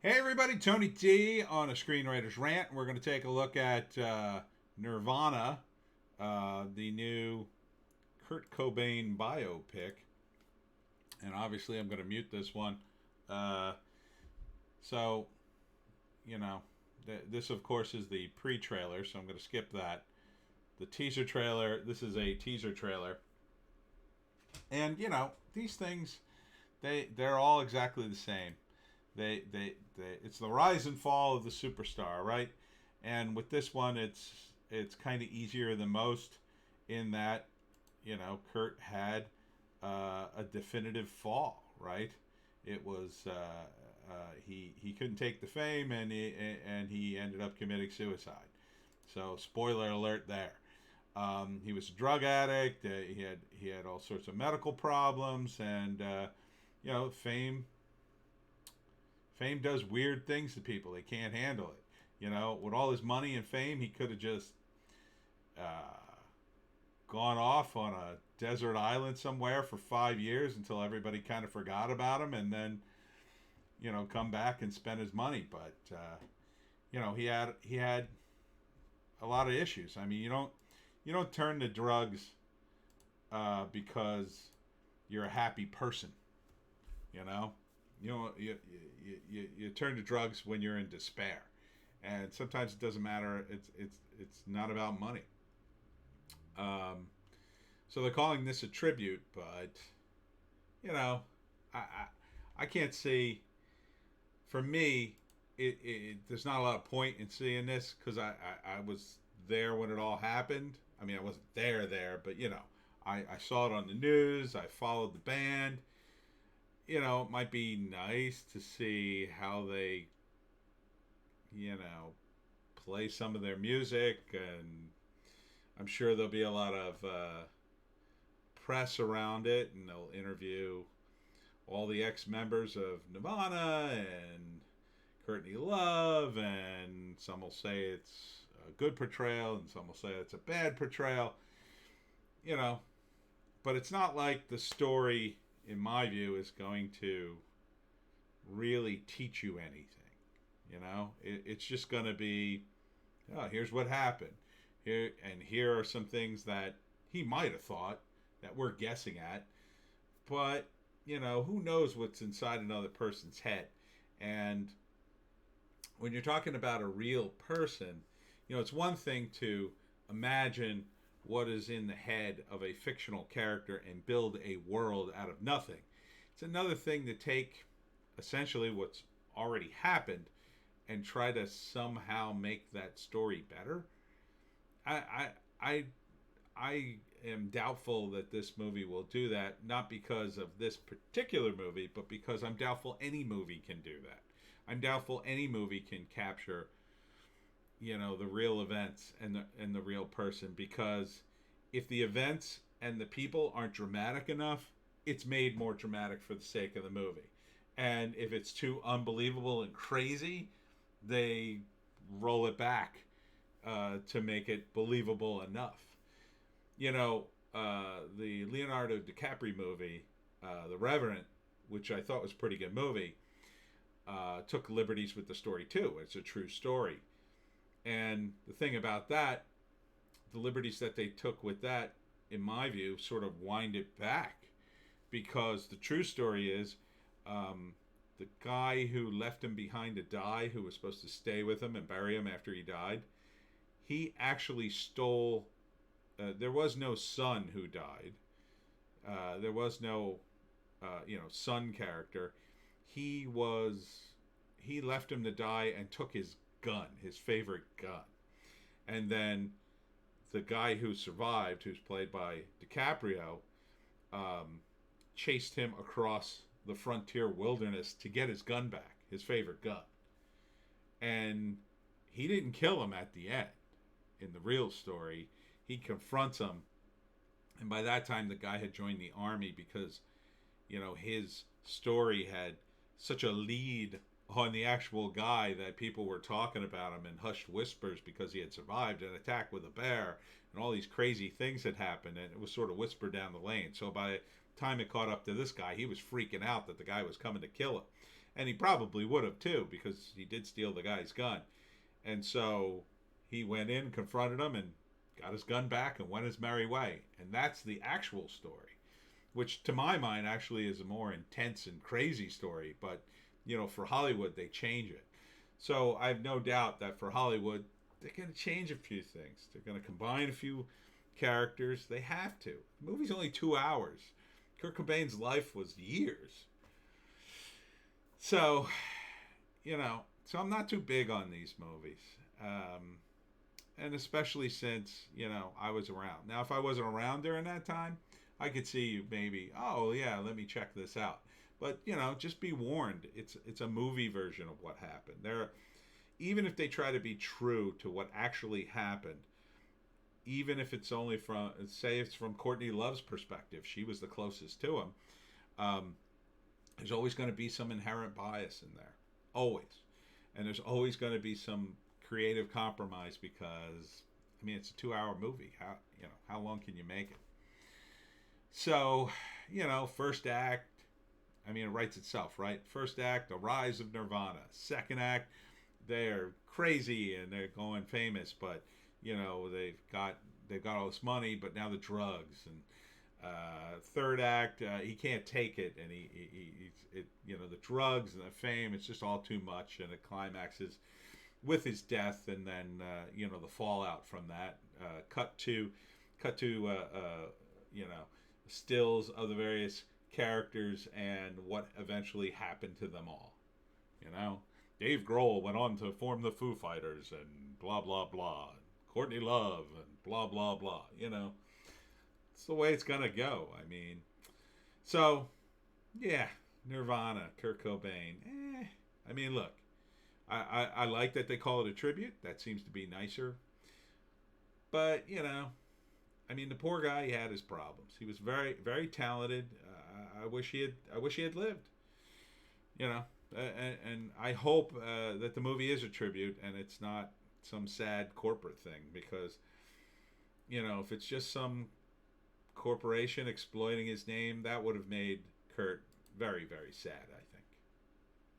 Hey everybody, Tony T on a Screenwriter's Rant. We're going to take a look at Nirvana, the new Kurt Cobain biopic. And obviously, I'm going to mute this one. Uh, so, you know, this of course is the pre trailer, so I'm going to skip that. The teaser trailer, this is a teaser trailer. And, these things, they're all exactly the same. It's the rise and fall of the superstar, right? And with this one, it's kind of easier than most in that Kurt had a definitive fall, right? It was he couldn't take the fame, and he ended up committing suicide. So spoiler alert there. He was a drug addict. He had all sorts of medical problems, and fame does weird things to people. They can't handle it. With all his money and fame, he could have just uh, gone off on a desert island somewhere for 5 years until everybody kind of forgot about him, and then come back and spend his money. But he had a lot of issues. I mean, you don't turn to drugs because you're a happy person. You know, you turn to drugs when you're in despair, and sometimes it doesn't matter. It's not about money. Um, so they're calling this a tribute, but you know, I I, I can't see. For me, there's not a lot of point in seeing this because I was there when it all happened. I mean, I wasn't there, but I saw it on the news. I followed the band. It might be nice to see how they, you know, play some of their music, and I'm sure there'll be a lot of press around it, and they'll interview all the ex members of Nirvana and Courtney Love, and some will say it's a good portrayal, and some will say it's a bad portrayal, you know. But it's not like the story, in my view, is going to really teach you anything. It's just going to be, oh, here's what happened. Here are some things that he might have thought that we're guessing at, but who knows what's inside another person's head. And when you're talking about a real person, it's one thing to imagine what is in the head of a fictional character and build a world out of nothing. It's another thing to take essentially what's already happened and try to somehow make that story better. I I I, I am doubtful that this movie will do that, not because of this particular movie, but because I'm doubtful any movie can do that. I'm doubtful any movie can capture the real events and the real person, because if the events and the people aren't dramatic enough, it's made more dramatic for the sake of the movie. And if it's too unbelievable and crazy, they roll it back to make it believable enough. The Leonardo DiCaprio movie, The Revenant, which I thought was a pretty good movie, took liberties with the story too. It's a true story. And the thing about that, the liberties that they took with that, in my view, sort of wind it back. Because the true story is the guy who left him behind to die, who was supposed to stay with him and bury him after he died, he actually stole. There was no son who died. There was no, son character. He was. He left him to die and took his gun, his favorite gun, and then the guy who survived, who's played by DiCaprio, um, chased him across the frontier wilderness to get his gun back, his favorite gun, and he didn't kill him at the end. In the real story, he confronts him, and by that time the guy had joined the army because his story had such a lead on the actual guy that people were talking about him in hushed whispers because he had survived an attack with a bear, and all these crazy things had happened, and it was sort of whispered down the lane. So by the time it caught up to this guy, he was freaking out that the guy was coming to kill him. And he probably would have too, because he did steal the guy's gun. And so he went in, confronted him, and got his gun back and went his merry way. And that's the actual story, which to my mind actually is a more intense and crazy story. But, for Hollywood, they change it. So I have no doubt that for Hollywood, they're going to change a few things. They're going to combine a few characters. They have to. The movie's only 2 hours. Kurt Cobain's life was years. So, so I'm not too big on these movies. And especially since, I was around. Now, if I wasn't around during that time, I could see maybe, oh, yeah, let me check this out. But, just be warned. It's a movie version of what happened. Even if they try to be true to what actually happened, even if it's only from, say it's from Courtney Love's perspective, she was the closest to him, there's always going to be some inherent bias in there. Always. And there's always going to be some creative compromise because, it's a 2-hour movie. How long can you make it? So, first act, it writes itself, right? First act, the rise of Nirvana. Second act, they're crazy and they're going famous, but they've got all this money, but now the drugs. And third act, he can't take it, and the drugs and the fame, it's just all too much, and it climaxes with his death, and then the fallout from that. Cut to stills of the various characters and what eventually happened to them all. Dave Grohl went on to form the Foo Fighters and blah blah blah. Courtney Love and blah blah blah. It's the way it's gonna go. So yeah, Nirvana, Kurt Cobain. Look, I like that they call it a tribute. That seems to be nicer. But the poor guy, he had his problems. He was very, very talented. I wish he had lived. And I hope that the movie is a tribute and it's not some sad corporate thing, because if it's just some corporation exploiting his name, that would have made Kurt very, very sad, I think.